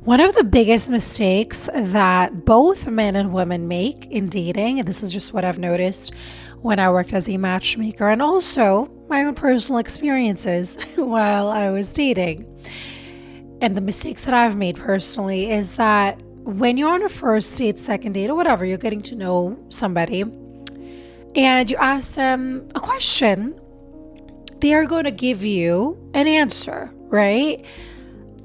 One of the biggest mistakes that both men and women make in dating, and this is just what I've noticed when I worked as a matchmaker and also my own personal experiences while I was dating, and the mistakes that I've made personally, is that when you're on a first date, second date, or whatever, you're getting to know somebody and you ask them a question, they are going to give you an answer, right?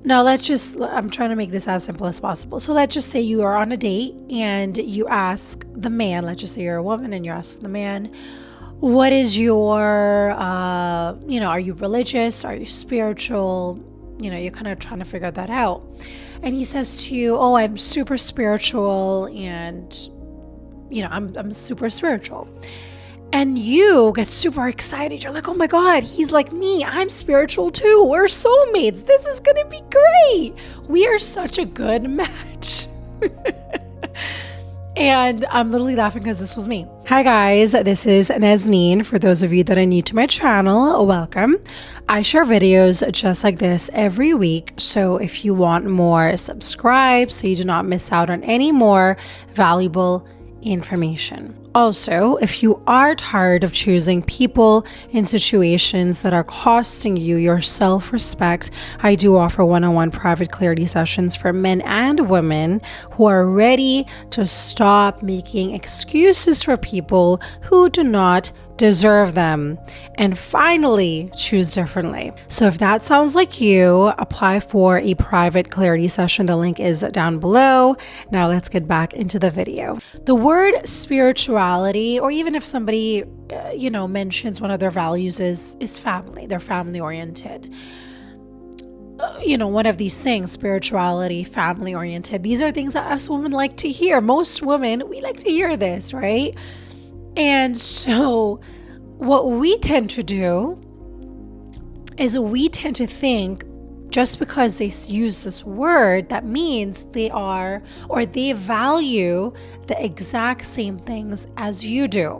Now, I'm trying to make this as simple as possible. So let's just say you are on a date and you ask the man, let's just say you're a woman and you ask the man, what is your, are you religious? Are you spiritual? You're kind of trying to figure that out. And he says to you, oh, I'm super spiritual and, I'm super spiritual. And you get super excited. You're like, oh my God, he's like me. I'm spiritual too. We're soulmates. This is going to be great. We are such a good match. And I'm literally laughing because this was me. Hi guys, this is Nazneen. For those of you that are new to my channel, welcome. I share videos just like this every week. So if you want more, subscribe so you do not miss out on any more valuable information. Also, if you are tired of choosing people in situations that are costing you your self-respect, I do offer one-on-one private clarity sessions for men and women who are ready to stop making excuses for people who do not deserve them and finally choose differently. So if that sounds like you, apply for a private clarity session. The link is down below. Now let's get back into the video. The word spirituality, or even if somebody mentions one of their values is family, they're family oriented. One of these things, spirituality, family oriented, these are things that us women like to hear. Most women, we like to hear this, right? And so what we tend to do is we tend to think just because they use this word, that means they are, or they value the exact same things as you do,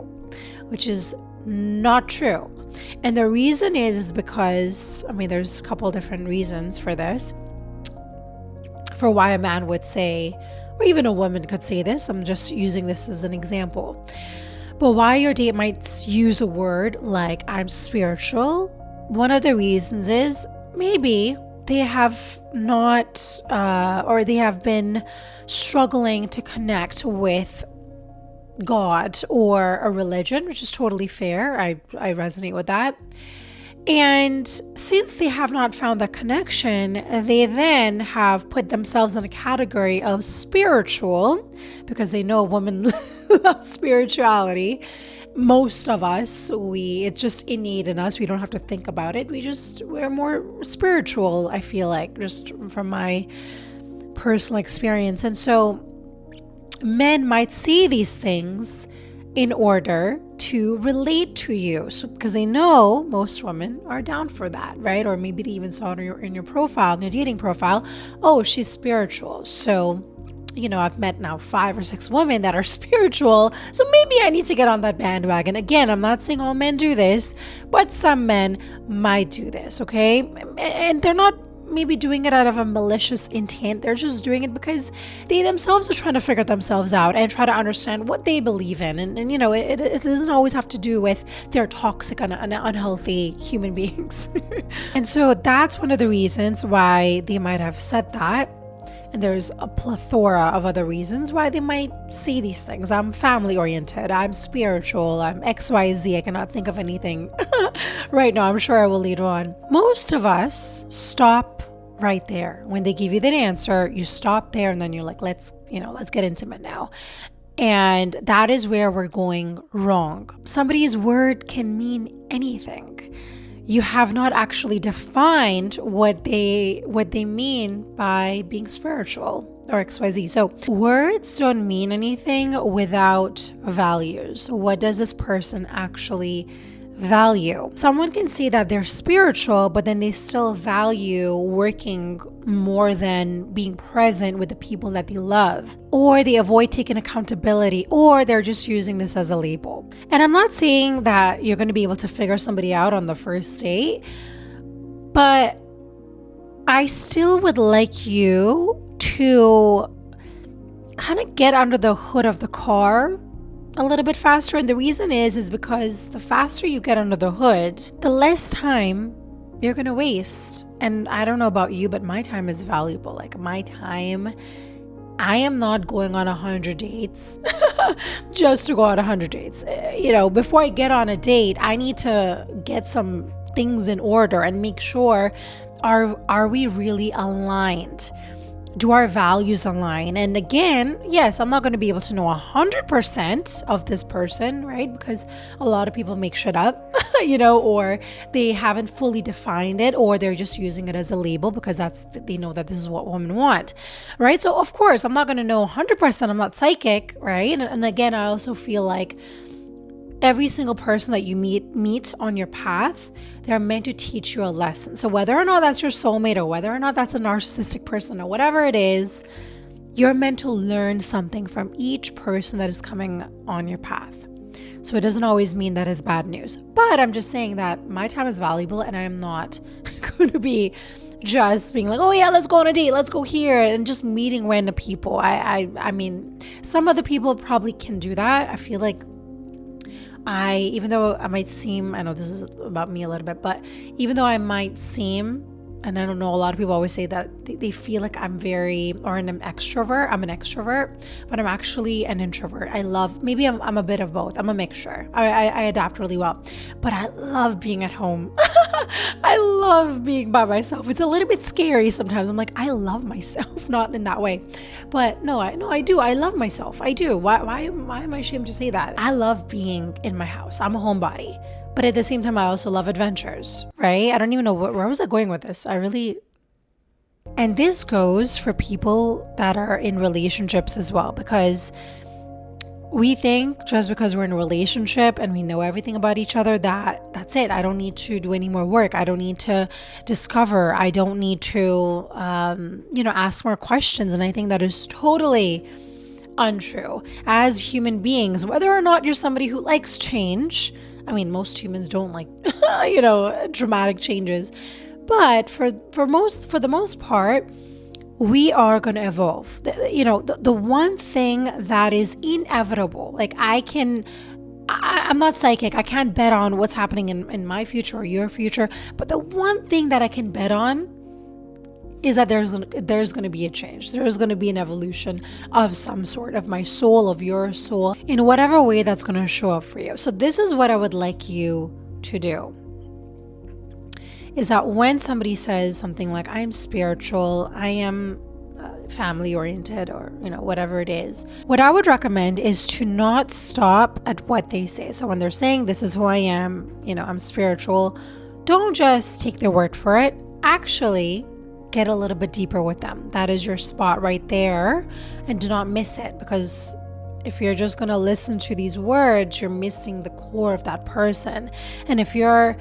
which is not true. And the reason is because, there's a couple different reasons for this, for why a man would say, or even a woman could say this. I'm just using this as an example. But why your date might use a word like I'm spiritual, one of the reasons is maybe they have not or they have been struggling to connect with God or a religion, which is totally fair. I resonate with that. And since they have not found that connection, they then have put themselves in a category of spiritual because they know women love spirituality. Most of us, it's just innate in us. We don't have to think about it. We're more spiritual, I feel like, just from my personal experience. And so men might see these things in order to relate to you, because they know most women are down for that, right? Or maybe they even saw it in your profile, in your dating profile. Oh, she's spiritual. So, I've met now 5 or 6 women that are spiritual. So maybe I need to get on that bandwagon. Again, I'm not saying all men do this, but some men might do this, okay? And they're not maybe doing it out of a malicious intent. They're just doing it because they themselves are trying to figure themselves out and try to understand what they believe in. And it doesn't always have to do with they're toxic and unhealthy human beings. And so that's one of the reasons why they might have said that. And there's a plethora of other reasons why they might see these things. I'm family oriented. I'm spiritual. I'm XYZ. I cannot think of anything right now. I'm sure I will later on. Most of us stop right there. When they give you that answer, you stop there and then you're like, let's get intimate now. And that is where we're going wrong. Somebody's word can mean anything. You have not actually defined what they mean by being spiritual or XYZ. So words don't mean anything without values. What does this person actually value? Someone can say that they're spiritual, but then they still value working more than being present with the people that they love, or they avoid taking accountability, or they're just using this as a label. And I'm not saying that you're going to be able to figure somebody out on the first date, but I still would like you to kind of get under the hood of the car a little bit faster. And the reason is because the faster you get under the hood, the less time you're going to waste. And I don't know about you, but my time is valuable. Like my time, I am not going on 100 dates just to go on 100 dates. Before I get on a date, I need to get some things in order and make sure, are we really aligned? Do our values align? And again, yes, I'm not going to be able to know 100% of this person, right? Because a lot of people make shit up, or they haven't fully defined it, or they're just using it as a label because they know that this is what women want, right? So of course, I'm not going to know 100%. I'm not psychic, right? And again, I also feel like every single person that you meet on your path, they're meant to teach you a lesson. So whether or not that's your soulmate, or whether or not that's a narcissistic person, or whatever it is, you're meant to learn something from each person that is coming on your path. So it doesn't always mean that it's bad news. But I'm just saying that my time is valuable, and I am not going to be just being like, oh yeah, let's go on a date, let's go here, and just meeting random people. I mean, some other people probably can do that. I feel like even though I might seem, I know this is about me a little bit, but even though I might seem, and I don't know, a lot of people always say that they feel like I'm an extrovert. I'm an extrovert, but I'm actually an introvert. Maybe I'm a bit of both. I'm a mixture. I adapt really well, but I love being at home. I love being by myself. It's a little bit scary sometimes. I'm like, I love myself, not in that way, but no, I do. I love myself. I do. Why am I ashamed to say that? I love being in my house. I'm a homebody. But at the same time, I also love adventures, right? I don't even know where was I going with this. And this goes for people that are in relationships as well, because we think just because we're in a relationship and we know everything about each other, that's it. I don't need to do any more work. I don't need to discover. I don't need to, ask more questions. And I think that is totally untrue. As human beings, whether or not you're somebody who likes change, I mean, most humans don't like, dramatic changes. But for the most part, we are going to evolve. The one thing that is inevitable, like I'm not psychic. I can't bet on what's happening in my future or your future. But the one thing that I can bet on is that there's going to be a change. There's going to be an evolution of some sort, of my soul, of your soul, in whatever way that's going to show up for you. So this is what I would like you to do, is that when somebody says something like, I am spiritual, I am family oriented, or whatever it is, what I would recommend is to not stop at what they say. So when they're saying, this is who I am, I'm spiritual, don't just take their word for it. Actually get a little bit deeper with them. That is your spot right there, and do not miss it, because if you're just going to listen to these words, you're missing the core of that person. And if you're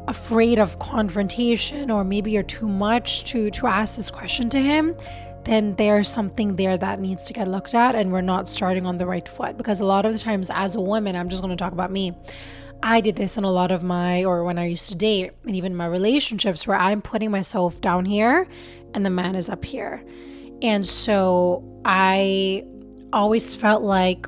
afraid of confrontation, or maybe you're too much to ask this question to him, then there's something there that needs to get looked at, and we're not starting on the right foot. Because a lot of the times as a woman, I'm just going to talk about me, I did this in a lot of when I used to date, and even my relationships, where I'm putting myself down here and the man is up here. And so I always felt like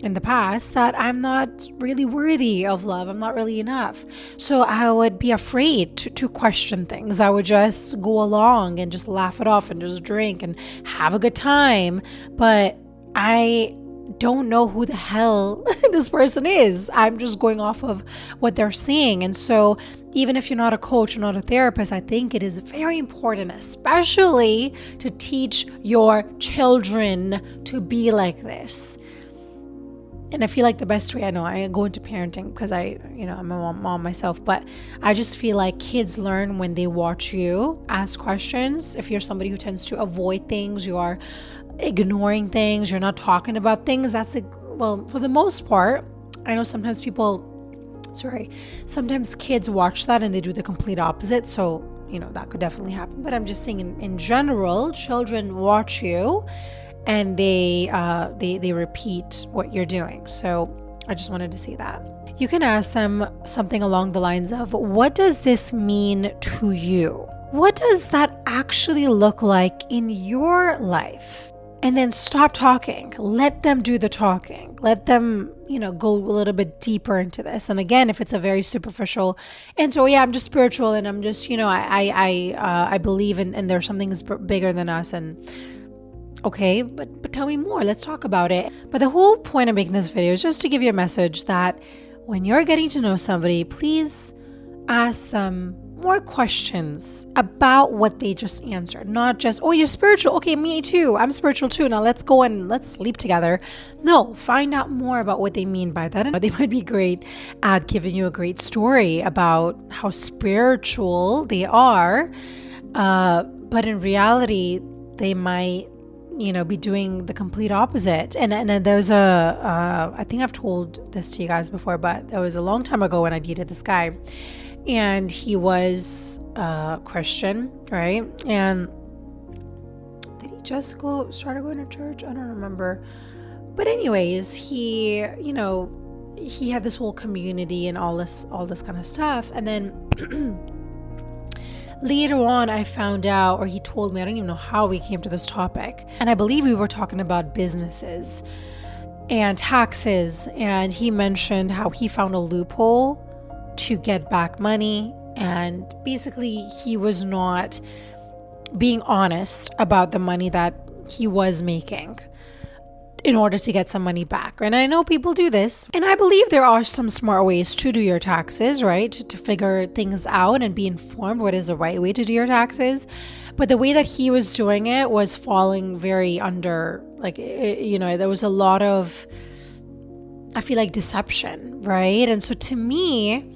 in the past that I'm not really worthy of love. I'm not really enough. So I would be afraid to question things. I would just go along and just laugh it off and just drink and have a good time. But I don't know who the hell this person is. I'm just going off of what they're saying. And so even if you're not a coach or not a therapist, I think it is very important, especially to teach your children to be like this. And I feel like the best way, I know I go into parenting because I'm a mom myself, but I just feel like kids learn when they watch you ask questions. If you're somebody who tends to avoid things, you are ignoring things, you're not talking about things, for the most part, I know sometimes kids watch that and they do the complete opposite. So, that could definitely happen. But I'm just saying in general, children watch you and they repeat what you're doing. So I just wanted to say that. You can ask them something along the lines of, what does this mean to you? what does that actually look like in your life? And then stop talking. Let them do the talking. Let them, go a little bit deeper into this. And again, if it's a very superficial, and so yeah, I'm just spiritual, and I'm just, I believe in there's something bigger than us, and okay, but tell me more. Let's talk about it. But the whole point of making this video is just to give you a message that when you're getting to know somebody, please ask them more questions about what they just answered. Not just, oh, you're spiritual. Okay, me too. I'm spiritual too. Now let's go and let's sleep together. No, find out more about what they mean by that. And they might be great at giving you a great story about how spiritual they are. But in reality, they might be doing the complete opposite. And there's I think I've told this to you guys before, but that was a long time ago when I dated this guy, and he was Christian, right? And did he just started going to church? I don't remember. But anyways, he had this whole community and all this kind of stuff. And then later on, I found out, or he told me, I don't even know how we came to this topic. And I believe we were talking about businesses and taxes. And he mentioned how he found a loophole to get back money. And basically, he was not being honest about the money that he was making in order to get some money back. And I know people do this, and I believe there are some smart ways to do your taxes, right? To figure things out and be informed what is the right way to do your taxes. But the way that he was doing it was falling very under, there was a lot of, I feel like, deception, right? And so to me,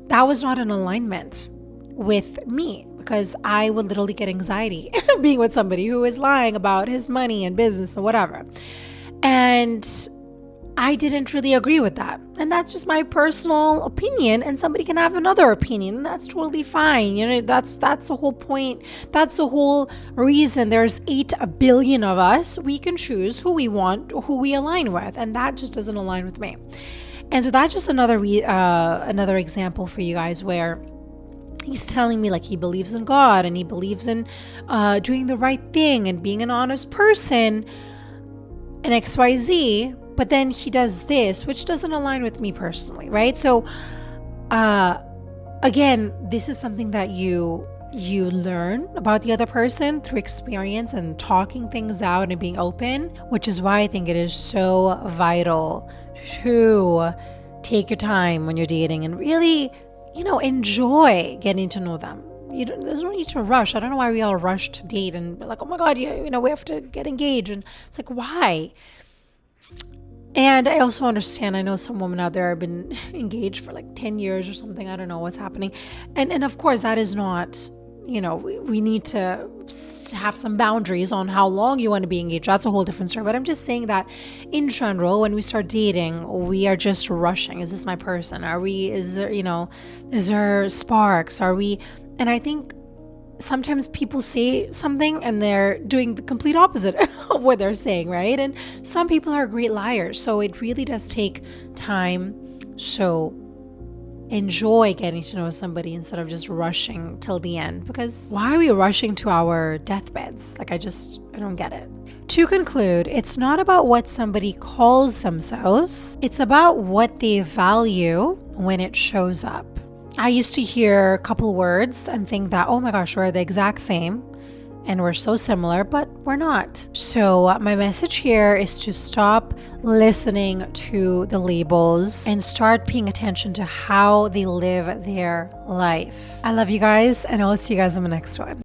that was not in alignment with me, because I would literally get anxiety being with somebody who is lying about his money and business and whatever. And I didn't really agree with that. And that's just my personal opinion, and somebody can have another opinion, and that's totally fine. That's the whole point. That's the whole reason there's 8 billion of us. We can choose who we want, who we align with, and that just doesn't align with me. And so that's just another example for you guys where he's telling me he believes in God and he believes in doing the right thing and being an honest person and XYZ, but then he does this, which doesn't align with me personally, right? So again, this is something that you learn about the other person through experience and talking things out and being open, which is why I think it is so vital to take your time when you're dating and really, enjoy getting to know them. There's no need to rush. I don't know why we all rush to date and be like, oh my God, we have to get engaged. And it's like, why? And I also understand, I know some women out there have been engaged for 10 years or something. I don't know what's happening. And of course, that is not, we need to have some boundaries on how long you want to be engaged. That's a whole different story. But I'm just saying that in general, when we start dating, we are just rushing. Is this my person? Is there sparks? And I think sometimes people say something and they're doing the complete opposite of what they're saying, right? And some people are great liars. So it really does take time. So enjoy getting to know somebody instead of just rushing till the end. Because why are we rushing to our deathbeds? I don't get it. To conclude, it's not about what somebody calls themselves. It's about what they value when it shows up. I used to hear a couple words and think that, oh my gosh, we're the exact same and we're so similar, but we're not. So my message here is to stop listening to the labels and start paying attention to how they live their life. I love you guys, and I'll see you guys in the next one.